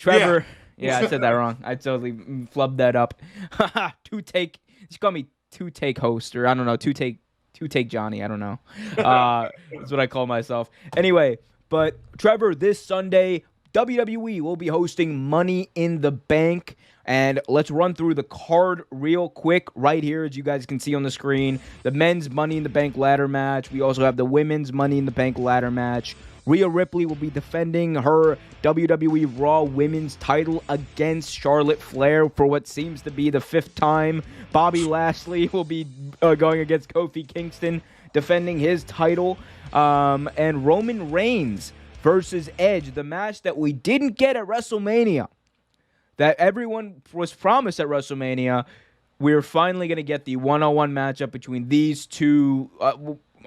Trevor. Yeah, I said that wrong. I totally flubbed that up. Just call me two-take host, or I don't know, two-take Johnny. I don't know. That's what I call myself. Anyway, but Trevor, this Sunday, WWE will be hosting Money in the Bank. And let's run through the card real quick right here, as you guys can see on the screen. The men's Money in the Bank ladder match. We also have the women's Money in the Bank ladder match. Rhea Ripley will be defending her WWE Raw Women's title against Charlotte Flair for what seems to be the 5th time. Bobby Lashley will be going against Kofi Kingston, defending his title. And Roman Reigns versus Edge, the match that we didn't get at WrestleMania, that everyone was promised at WrestleMania. We're finally going to get the one-on-one matchup between these two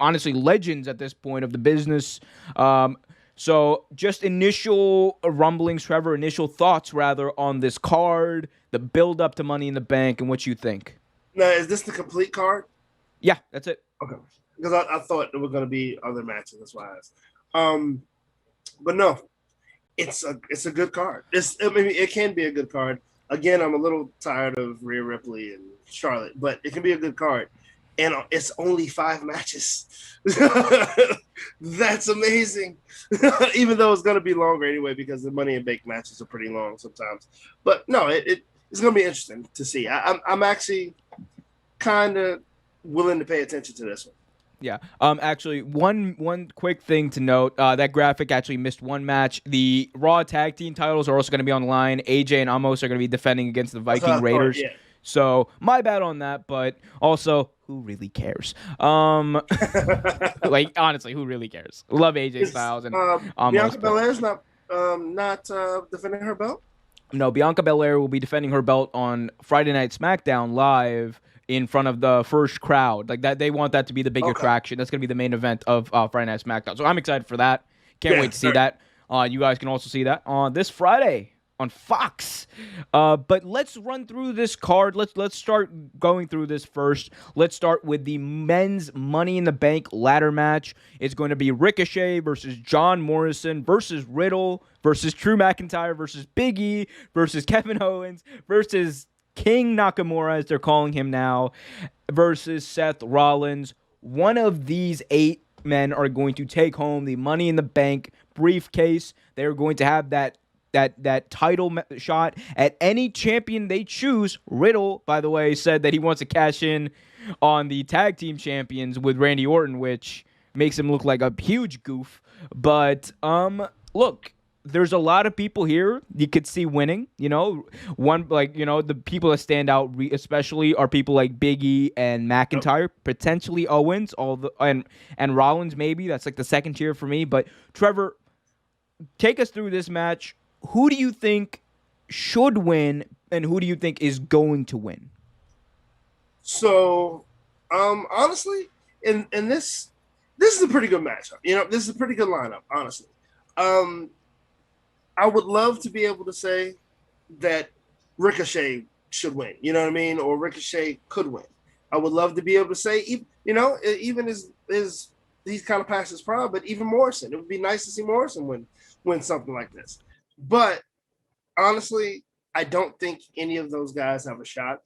honestly legends at this point of the business. So just initial rumblings, Trevor, initial thoughts rather on this card, the build up to Money in the Bank, and what you think. Now, is this the complete card? Yeah, that's it. Okay, because I thought there were going to be other matches. That's why I asked. But no, it's a good card. It can be a good card. Again, I'm a little tired of Rhea Ripley and Charlotte, but it can be a good card. And it's only 5 matches. That's amazing. Even though it's going to be longer anyway, because the Money in Bank matches are pretty long sometimes. But no, it's going to be interesting to see. I'm actually kind of willing to pay attention to this one. Yeah. Actually, one quick thing to note, that graphic actually missed one match. The Raw Tag Team titles are also going to be online. AJ and Omos are going to be defending against the Viking Raiders. Yeah. So, my bad on that, but also, who really cares? Like, honestly, who really cares? Love AJ Styles and Omos. Bianca Belair's not defending her belt? No, Bianca Belair will be defending her belt on Friday Night SmackDown live in front of the first crowd. Like that, they want that to be the big attraction. That's going to be the main event of Friday Night SmackDown. So I'm excited for that. Can't wait to see that. You guys can also see that on this Friday on Fox. But let's run through this card. Let's start going through this first. Let's start with the men's Money in the Bank ladder match. It's going to be Ricochet versus John Morrison versus Riddle versus Drew McIntyre versus Big E versus Kevin Owens versus King Nakamura, as they're calling him now, versus Seth Rollins. One of these 8 men are going to take home the Money in the Bank briefcase. They're going to have that title shot at any champion they choose. Riddle, by the way, said that he wants to cash in on the tag team champions with Randy Orton, which makes him look like a huge goof. But look, there's a lot of people here you could see winning. The people that stand out especially are people like Big E and McIntyre, potentially Owens, and Rollins maybe. That's like the second tier for me. But Trevor, take us through this match. Who do you think should win, and who do you think is going to win? So, honestly, in this is a pretty good matchup. This is a pretty good lineup, honestly. I would love to be able to say that Ricochet should win, you know what I mean? Or Ricochet could win. I would love to be able to say, even as he's kind of past his prime, but even Morrison. It would be nice to see Morrison win something like this. But honestly, I don't think any of those guys have a shot.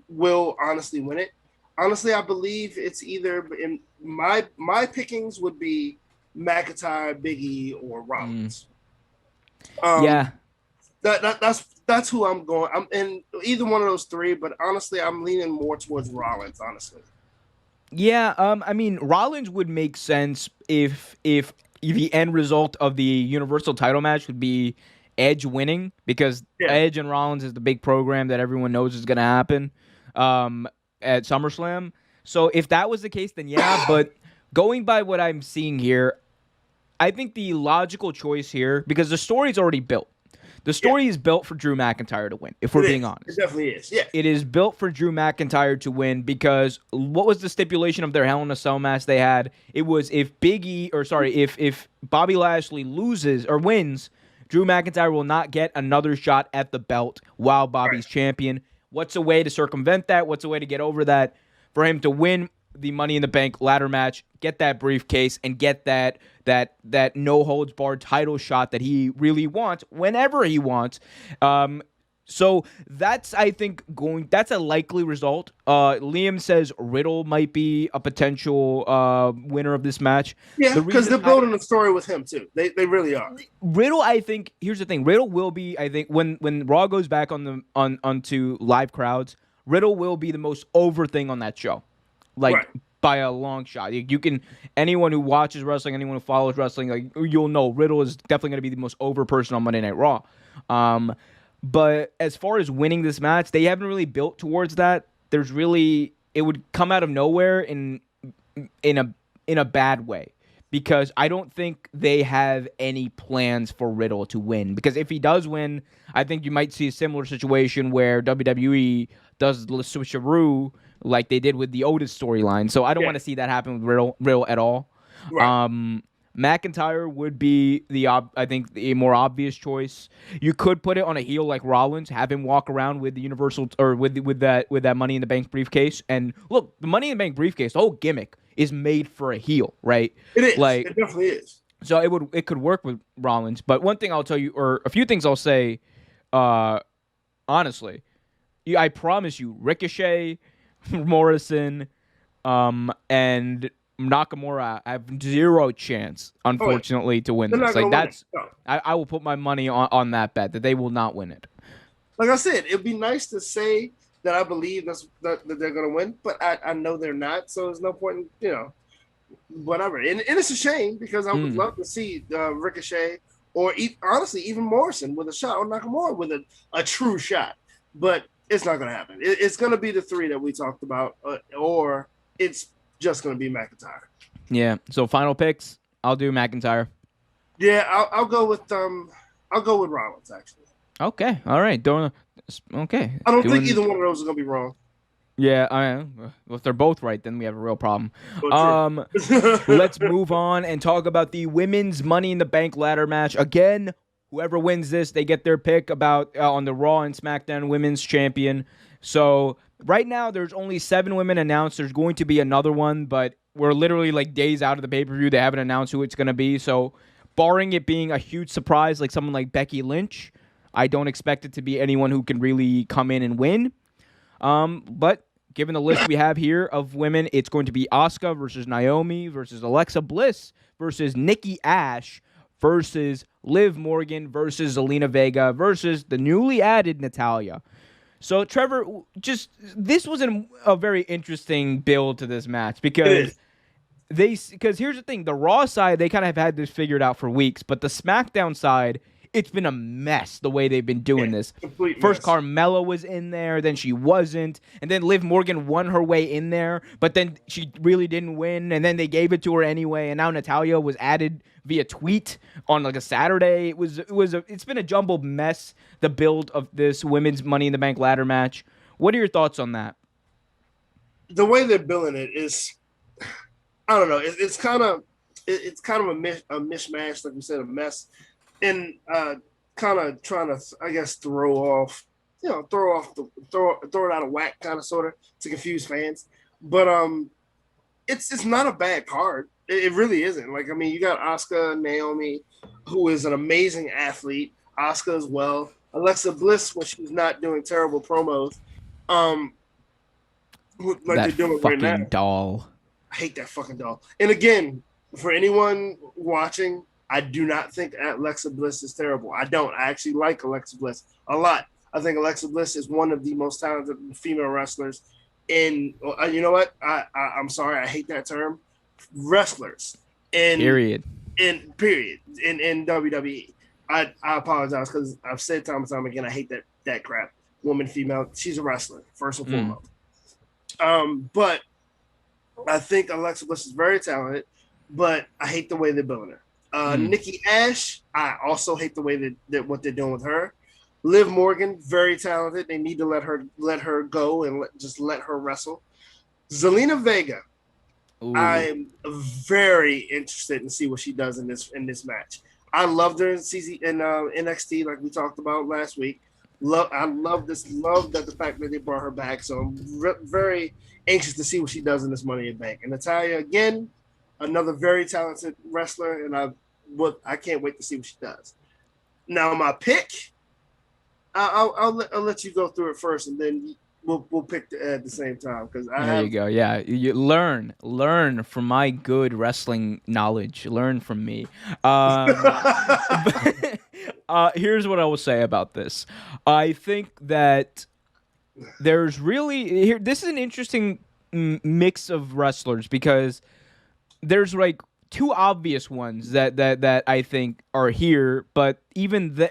Will honestly win it. Honestly, I believe it's either in my pickings would be McIntyre, Big E, or Rollins. Yeah, that's who I'm going. I'm in either one of those 3, but honestly, I'm leaning more towards Rollins. Honestly, yeah. I mean, Rollins would make sense if the end result of the Universal title match would be Edge winning, because Edge and Rollins is the big program that everyone knows is going to happen at SummerSlam. So if that was the case, then yeah. But going by what I'm seeing here, I think the logical choice here, because the story's already built. The story is built for Drew McIntyre to win, if we're being honest. It definitely is, yeah. It is built for Drew McIntyre to win because what was the stipulation of their Hell in a Cell match they had? It was if Bobby Lashley loses or wins, Drew McIntyre will not get another shot at the belt while Bobby's champion. What's a way to circumvent that? What's a way to get over that? For him to win the Money in the Bank ladder match, get that briefcase, and get that no holds barred title shot that he really wants whenever he wants. So that's, I think, that's a likely result. Liam says Riddle might be a potential winner of this match. Yeah, because they're building a story with him too. They really are. Riddle, I think, here's the thing. Riddle will be, I think, when Raw goes back onto live crowds, Riddle will be the most over thing on that show. Like by a long shot. You can, anyone who watches wrestling, anyone who follows wrestling, like, you'll know Riddle is definitely going to be the most over person on Monday Night Raw. But as far as winning this match, they haven't really built towards that. It would come out of nowhere in a bad way, because I don't think they have any plans for Riddle to win. Because if he does win, I think you might see a similar situation where WWE does the switcheroo like they did with the Otis storyline. So I don't want to see that happen with Riddle at all. Right. McIntyre would be I think the more obvious choice. You could put it on a heel like Rollins, have him walk around with the Universal or with that Money in the Bank briefcase. And look, the Money in the Bank briefcase, the whole gimmick is made for a heel, right? It is. It definitely is. So it could work with Rollins. But one thing I'll tell you, or a few things I'll say, honestly, I promise you, Ricochet, Morrison, and Nakamura have zero chance, unfortunately, to win this. Like, that's I will put my money on that bet that they will not win it. Like I said, it'd be nice to say that I believe that they're going to win, but I know they're not. So there's no point in, whatever. And it's a shame, because I would love to see Ricochet or honestly even Morrison with a shot, or Nakamura with a true shot. But it's not going to happen. It's going to be the three that we talked about, or it's just going to be McIntyre. Yeah. So final picks, I'll do McIntyre. Yeah, I'll go with Rollins, actually. Okay. All right. Okay. I don't think either one of those is going to be wrong. Yeah. If they're both right, then we have a real problem. Let's move on and talk about the women's Money in the Bank ladder match. Again, whoever wins this, they get their pick about on the Raw and SmackDown Women's Champion. So right now, there's only 7 women announced. There's going to be another one, but we're literally like days out of the pay-per-view. They haven't announced who it's going to be. So barring it being a huge surprise like someone like Becky Lynch, I don't expect it to be anyone who can really come in and win. But given the list we have here of women, it's going to be Asuka versus Naomi versus Alexa Bliss versus Nikki A.S.H. versus Liv Morgan versus Zelina Vega versus the newly added Natalya. So, Trevor, this was a very interesting build to this match, because here's the thing, the Raw side, they kind of have had this figured out for weeks, but the SmackDown side, it's been a mess the way they've been doing this. First, Carmella was in there, then she wasn't, and then Liv Morgan won her way in there, but then she really didn't win, and then they gave it to her anyway, and now Natalya was added via tweet on like a Saturday. It's been a jumbled mess, the build of this women's Money in the Bank ladder match. What are your thoughts on that? The way they're billing it is, I don't know. It's kind of a mishmash, like we said, a mess, and kind of trying to, I guess, throw it out of whack, kind of sort of to confuse fans. But it's not a bad card. It really isn't. Like, I mean, you got Asuka, Naomi, who is an amazing athlete. Asuka as well. Alexa Bliss, when she's not doing terrible promos, like that they're doing right now. Doll. I hate that fucking doll. And again, for anyone watching, I do not think Alexa Bliss is terrible. I don't. I actually like Alexa Bliss a lot. I think Alexa Bliss is one of the most talented female wrestlers in. You know what? I'm sorry. I hate that term. Wrestlers in period in WWE. I apologize, because I've said time and time again, I hate that crap. Woman, female, she's a wrestler first and foremost. But I think Alexa Bliss is very talented, but I hate the way they're billing her. Nikki A.S.H., I also hate the way that what they're doing with her. Liv Morgan, very talented. They need to let her go and just let her wrestle. Zelina Vega. Ooh. I'm very interested in see what she does in this match. I loved her in NXT, like we talked about last week. I love this. Love that the fact that they brought her back. So I'm very anxious to see what she does in this Money in the Bank. And Natalya again, another very talented wrestler, and I can't wait to see what she does. Now my pick, I'll let you go through it first, and then we'll pick at the same time because You go. Yeah, you learn from my good wrestling knowledge. Learn from me. Here's what I will say about this. I think that there's really here. This is an interesting mix of wrestlers because there's like two obvious ones that I think are here, but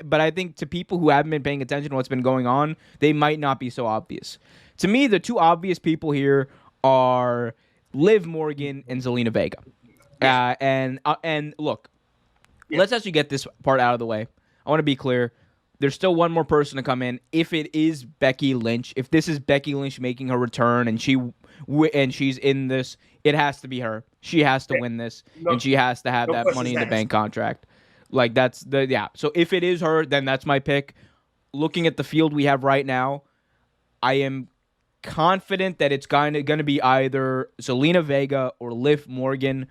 but I think to people who haven't been paying attention to what's been going on, they might not be so obvious. To me, the two obvious people here are Liv Morgan and Zelina Vega. And look, let's actually get this part out of the way. I want to be clear. There's still one more person to come in. If it is Becky Lynch, if this is Becky Lynch making her return and she's in this, it has to be her. She has to win this, and she has to have that Money in the Bank contract. Like So if it is her, then that's my pick. Looking at the field we have right now, I am confident that it's going to be either Zelina Vega or Liv Morgan.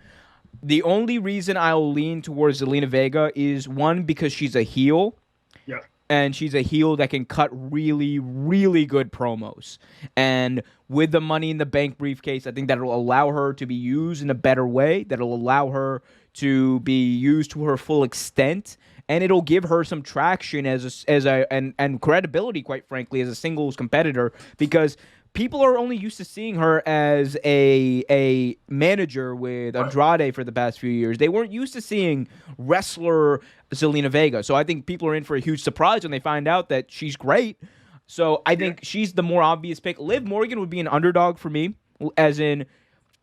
The only reason I'll lean towards Zelina Vega is one because she's a heel. Yeah. And she's a heel that can cut really, really good promos. And with the Money in the Bank briefcase, I think that'll allow her to be used in a better way. That'll allow her to be used to her full extent. And it'll give her some traction and credibility, quite frankly, as a singles competitor. Because people are only used to seeing her as a manager with Andrade for the past few years. They weren't used to seeing wrestler Zelina Vega. So I think people are in for a huge surprise when they find out that she's great. So I think she's the more obvious pick. Liv Morgan would be an underdog for me, as in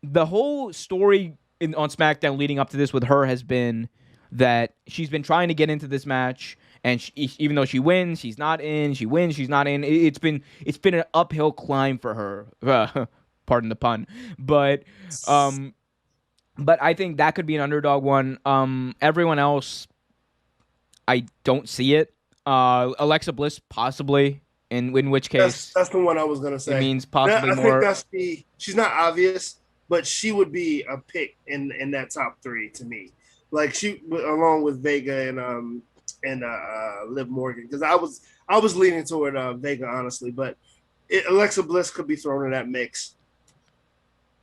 the whole story on SmackDown leading up to this with her has been that she's been trying to get into this match. And even though she wins, she's not in. She wins, she's not in. It's been an uphill climb for her. Pardon the pun, but I think that could be an underdog one. Everyone else, I don't see it. Alexa Bliss possibly, in which case that's the one I was gonna say. It means possibly more. I think she's not obvious, but she would be a pick in that top three to me. Like she along with Vega and Liv Morgan, because I was leaning toward Vega honestly, but Alexa Bliss could be thrown in that mix.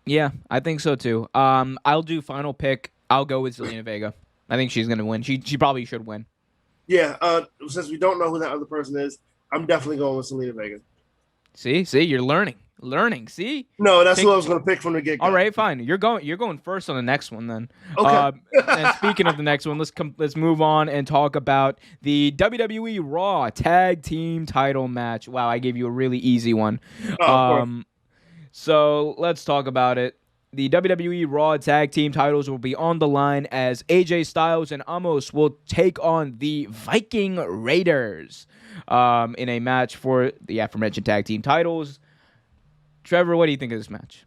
Yeah, I think so too. I'll do final pick. I'll go with Zelina Vega. I think she's gonna win. She probably should win. Yeah. Since we don't know who that other person is, I'm definitely going with Zelina Vega. See, you're learning. See? No, that's who I was going to pick from the get-go. All right, fine. You're going first on the next one then. Okay. And speaking of the next one, let's move on and talk about the WWE Raw Tag Team Title match. Wow, I gave you a really easy one. So let's talk about it. The WWE Raw Tag Team titles will be on the line as AJ Styles and Omos will take on the Viking Raiders in a match for the aforementioned tag team titles. Trevor, what do you think of this match?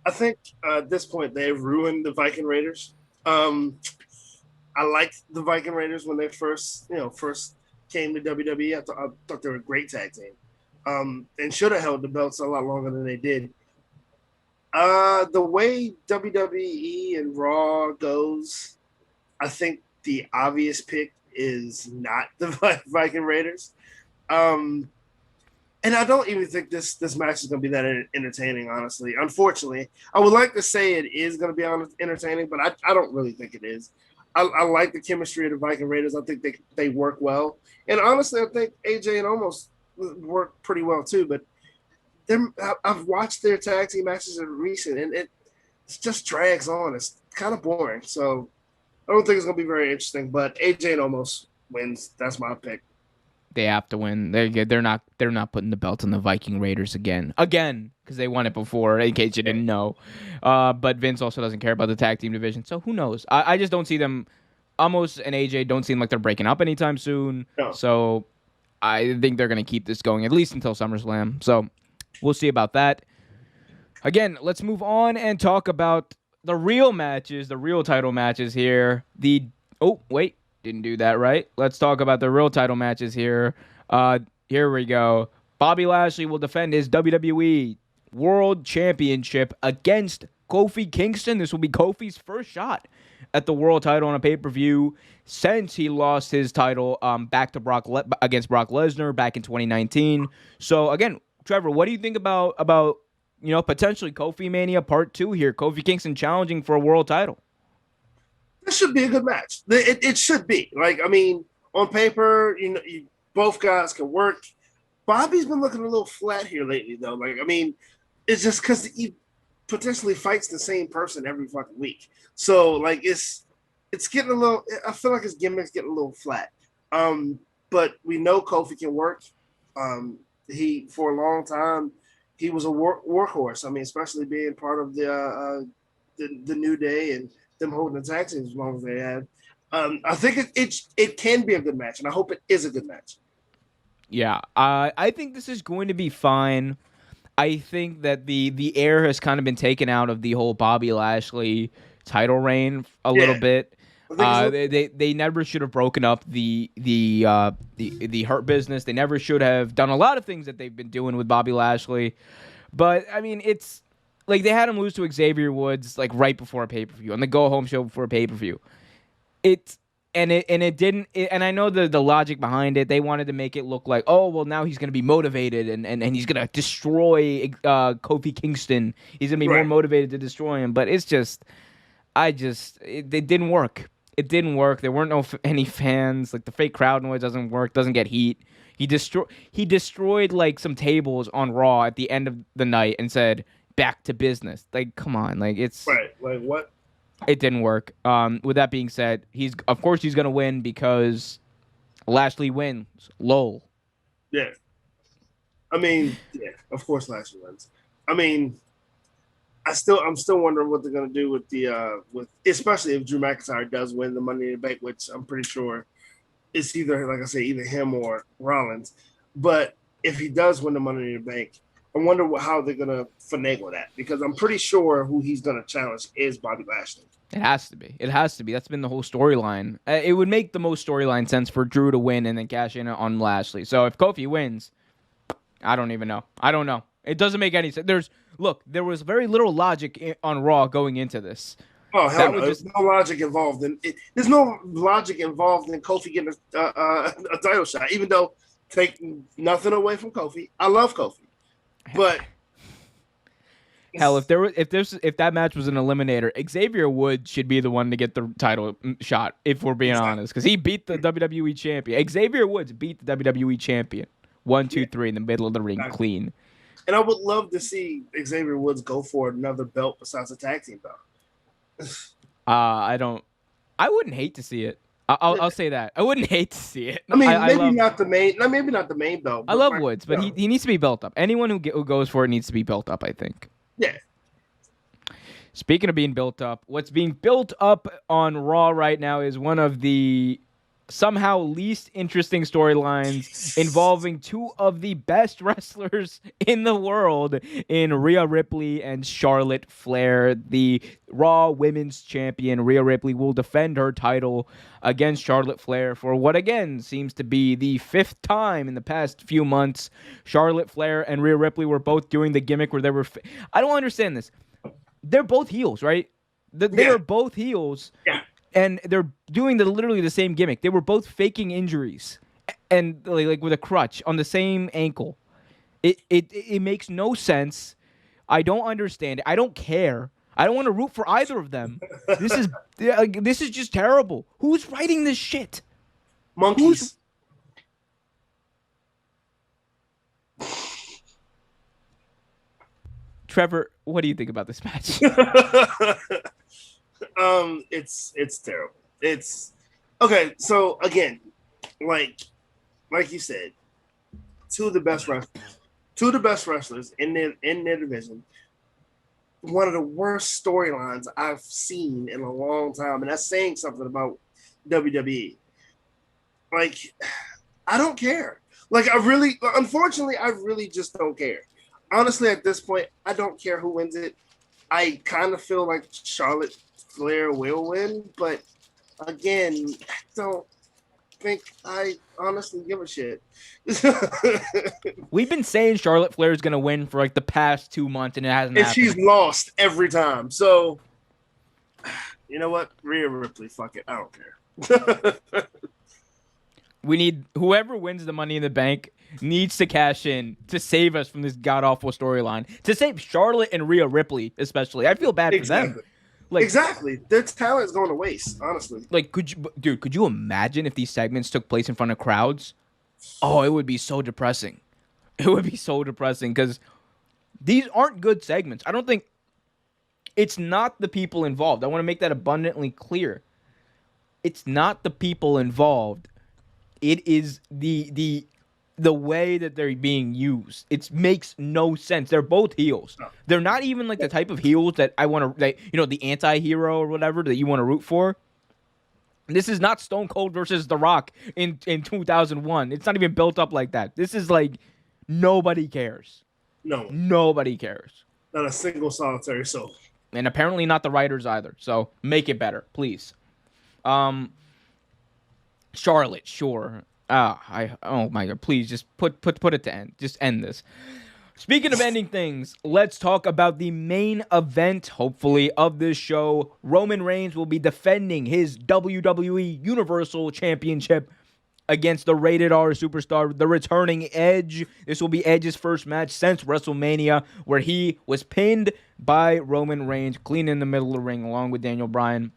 I think at this point they've ruined the Viking Raiders. I liked the Viking Raiders when they first came to WWE. I thought they were a great tag team, and should have held the belts a lot longer than they did. The way WWE and Raw goes, I think the obvious pick is not the Viking Raiders. And I don't even think this match is going to be that entertaining, honestly. Unfortunately, I would like to say it is going to be entertaining, but I don't really think it is. I like the chemistry of the Viking Raiders. I think they work well. And honestly, I think AJ and Omos work pretty well too. But I've watched their tag team matches in recent, and it just drags on. It's kind of boring. So I don't think it's going to be very interesting. But AJ and Omos wins. That's my pick. They have to win. They're not putting the belt on the Viking Raiders again because they won it before. In case you didn't know, but Vince also doesn't care about the tag team division. So who knows? I just don't see them. Omos and AJ don't seem like they're breaking up anytime soon. No. So I think they're gonna keep this going at least until SummerSlam. So we'll see about that. Again, let's move on and talk about the real matches, the real title matches here. Didn't do that right. Let's talk about the real title matches here. Here we go. Bobby Lashley will defend his WWE World Championship against Kofi Kingston. This will be Kofi's first shot at the world title on a pay-per-view since he lost his title back to against Brock Lesnar back in 2019. So again, Trevor, what do you think about potentially Kofi Mania Part 2 here? Kofi Kingston challenging for a world title. This should be a good match. It should be. Like, I mean, on paper, both guys can work. Bobby's been looking a little flat here lately, though. Like, I mean, it's just because he potentially fights the same person every fucking week. So, like, it's getting a little. I feel like his gimmick's getting a little flat. But we know Kofi can work. He for a long time he was a workhorse. I mean, especially being part of the New Day and them holding the tag teams as long as they had. I think it can be a good match, and I hope it is a good match. Yeah, I think this is going to be fine. I think that the air has kind of been taken out of the whole Bobby Lashley title reign a little bit. They never should have broken up the Hurt Business. They never should have done a lot of things that they've been doing with Bobby Lashley. But I mean, it's like they had him lose to Xavier Woods like right before a pay-per-view on the go home show before a pay-per-view. It didn't. And I know the logic behind it. They wanted to make it look like, oh well, now he's going to be motivated and he's going to destroy Kofi Kingston. He's going to be more motivated to destroy him. But it's just, it didn't work. It didn't work. There weren't any fans. Like the fake crowd noise doesn't work. Doesn't get heat. He destroyed like some tables on Raw at the end of the night and said back to business. Like, come on. Like it's right. Like what? It didn't work. With that being said, he's gonna win because Lashley wins. Lol. Yeah. I mean, yeah, of course Lashley wins. I mean, I'm still wondering what they're gonna do with with especially if Drew McIntyre does win the Money in the Bank, which I'm pretty sure it's either, like I say, either him or Rollins. But if he does win the Money in the Bank, I wonder how they're going to finagle that, because I'm pretty sure who he's going to challenge is Bobby Lashley. It has to be. It has to be. That's been the whole storyline. It would make the most storyline sense for Drew to win and then cash in on Lashley. So if Kofi wins, I don't even know. I don't know. It doesn't make any sense. There was very little logic on Raw going into this. Oh, hell no. There's no logic involved in it. There's no logic involved in Kofi getting a title shot, even though take nothing away from Kofi. I love Kofi. But hell, if that match was an eliminator, Xavier Woods should be the one to get the title shot, if we're being honest, because he beat the WWE champion. Xavier Woods beat the WWE champion 1, 2, 3 in the middle of the ring, clean. And I would love to see Xavier Woods go for another belt besides a tag team belt. I wouldn't hate to see it. I'll say that. I wouldn't hate to see it. I mean, maybe not the main belt. I love Woods, but he needs to be built up. Anyone who goes for it needs to be built up, I think. Yeah. Speaking of being built up, what's being built up on Raw right now is one of the somehow least interesting storylines involving two of the best wrestlers in the world in Rhea Ripley and Charlotte Flair. The Raw Women's Champion Rhea Ripley will defend her title against Charlotte Flair for what again seems to be the 5th time in the past few months. Charlotte Flair and Rhea Ripley were both doing the gimmick where they were I don't understand this. They're both heels, right? They are both heels. Yeah. And they're doing literally the same gimmick. They were both faking injuries, and like with a crutch on the same ankle. It makes no sense. I don't understand it. I don't care. I don't want to root for either of them. This is just terrible. Who's writing this shit? Monkeys. Trevor, what do you think about this match? It's terrible. It's okay. So again, like you said, two of the best wrestlers in their division. One of the worst storylines I've seen in a long time, and that's saying something about WWE. Like, I don't care. Like, unfortunately, I really just don't care. Honestly, at this point, I don't care who wins it. I kind of feel like Charlotte Flair will win, but again, think I honestly give a shit. We've been saying Charlotte Flair is going to win for like the past 2 months, and it hasn't And happened. she's lost every time. So, you know what? Rhea Ripley, fuck it. I don't care. We need whoever wins the Money in the Bank needs to cash in to save us from this god awful storyline. To save Charlotte and Rhea Ripley, especially. I feel bad for them. Like, exactly. Their talent is going to waste, honestly. Like, could you imagine if these segments took place in front of crowds? Oh, it would be so depressing. It would be so depressing because these aren't good segments. I don't think it's not the people involved. I want to make that abundantly clear. It's not the people involved. It is the way that they're being used. It makes no sense. They're both heels. They're not even like the type of heels that I want to, the anti-hero or whatever that you want to root for. This is not Stone Cold versus The Rock in 2001. It's not even built up like that. This is like nobody cares. No. Nobody cares. Not a single solitary soul. And apparently not the writers either. So make it better, please. Charlotte, sure. Oh my God! Please just put it to end. Just end this. Speaking of ending things, let's talk about the main event, hopefully, of this show. Roman Reigns will be defending his WWE Universal Championship against the Rated R superstar, the returning Edge. This will be Edge's first match since WrestleMania, where he was pinned by Roman Reigns, clean in the middle of the ring, along with Daniel Bryan.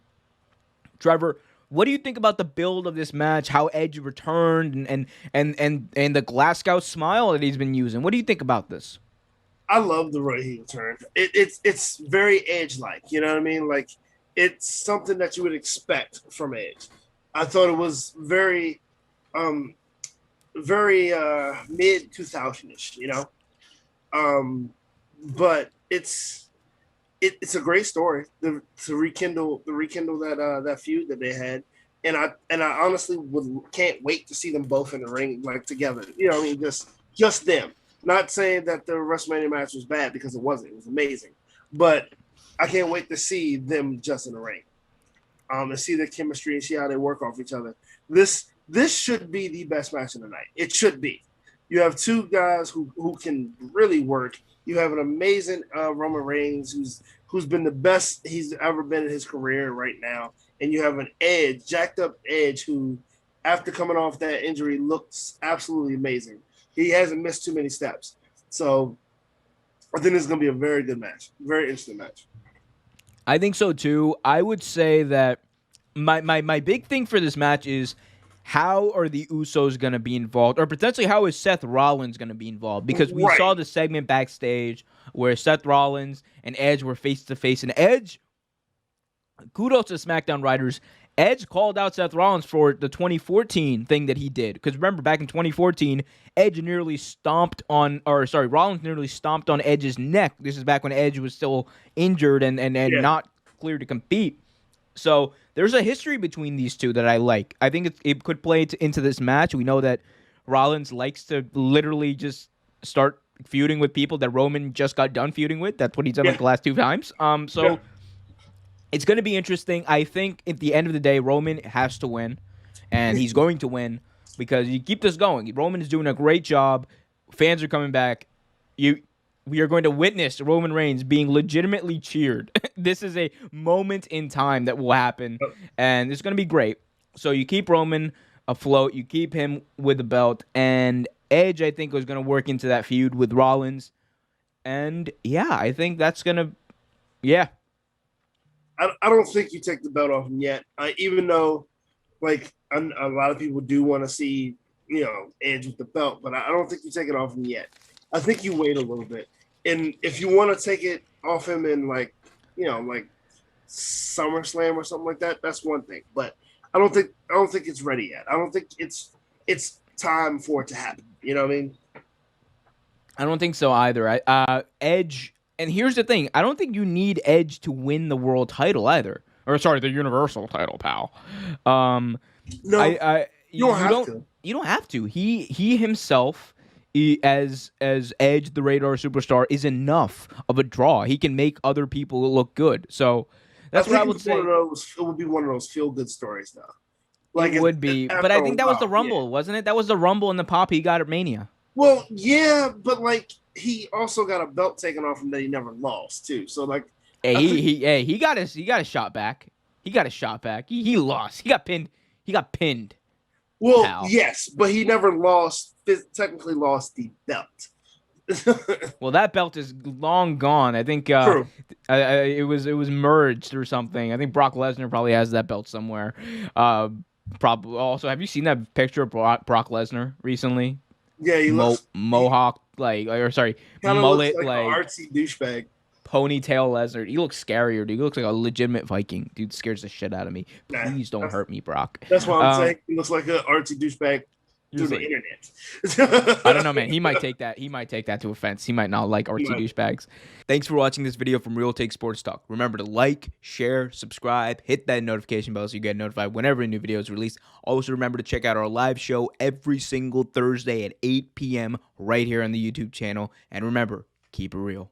Trevor, what do you think about the build of this match? How Edge returned and the Glasgow smile that he's been using? What do you think about this? I love the way he returned. It's very Edge-like. You know what I mean? Like it's something that you would expect from Edge. I thought it was very mid 2000ish. But it's a great story to rekindle that feud that they had, and I honestly can't wait to see them both in the ring like together. You know what I mean? Just them. Not saying that the WrestleMania match was bad because it wasn't. It was amazing, but I can't wait to see them just in the ring, and see their chemistry and see how they work off each other. This should be the best match of the night. It should be. You have two guys who can really work. You have an amazing Roman Reigns who's been the best he's ever been in his career right now. And you have an Edge, jacked up Edge, who, after coming off that injury, looks absolutely amazing. He hasn't missed too many steps. So I think this is going to be a very good match. Very interesting match. I think so, too. I would say that my big thing for this match is how are the Usos going to be involved? Or potentially how is Seth Rollins going to be involved? Because we saw the segment backstage where Seth Rollins and Edge were face-to-face. And Edge, kudos to SmackDown writers, Edge called out Seth Rollins for the 2014 thing that he did. Because remember, back in 2014, Rollins nearly stomped on Edge's neck. This is back when Edge was still injured and not clear to compete. So there's a history between these two that I like. I think it could play into this match. We know that Rollins likes to literally just start feuding with people that Roman just got done feuding with. That's what he's done like the last 2 times. It's going to be interesting. I think at the end of the day, Roman has to win, and he's going to win because you keep this going. Roman is doing a great job. Fans are coming back. We are going to witness Roman Reigns being legitimately cheered. This is a moment in time that will happen, and it's going to be great. So you keep Roman afloat. You keep him with the belt, and Edge, I think, was going to work into that feud with Rollins. And, I think that's going to, I don't think you take the belt off him yet, even though, like, a lot of people do want to see, Edge with the belt, but I don't think you take it off him yet. I think you wait a little bit. And if you want to take it off him in, like SummerSlam or something like that, that's one thing. But I don't think it's ready yet. I don't think it's time for it to happen. You know what I mean? I don't think so either. Edge, and here's the thing. I don't think you need Edge to win the world title either. Or, sorry, the Universal title, pal. No, you don't have to. You don't have to. He himself, as Edge, the Radar Superstar, is enough of a draw. He can make other people look good. So that's what I would say. It would be one of those feel-good stories, though. Like It would be, but after I a think that was the while, yeah. Rumble, wasn't it? That was the Rumble and the pop he got at Mania. Well, yeah, but like he also got a belt taken off him that he never lost too. So like, Hey, he got a shot back. He got a shot back. He lost. He got pinned. He got pinned. well, Pal. yes, but he never lost. Technically, lost the belt. Well, that belt is long gone. I think True. it was merged or something. I think Brock Lesnar probably has that belt somewhere. Probably. Also, have you seen that picture of Brock Lesnar recently? Yeah, he looks mohawk or sorry, kind of mullet looks like like an artsy douchebag. Ponytail Lesnar. He looks scarier, dude. He looks like a legitimate Viking. Dude scares the shit out of me. Please don't hurt me, Brock. That's why I'm saying he looks like an artsy douchebag through the internet. I don't know, man. He might take that. He might take that to offense. He might not like artsy douchebags. Thanks for watching this video from Real Take Sports Talk. Remember to like, share, subscribe, hit that notification bell so you get notified whenever a new video is released. Also, remember to check out our live show every single Thursday at 8 p.m. right here on the YouTube channel. And remember, keep it real.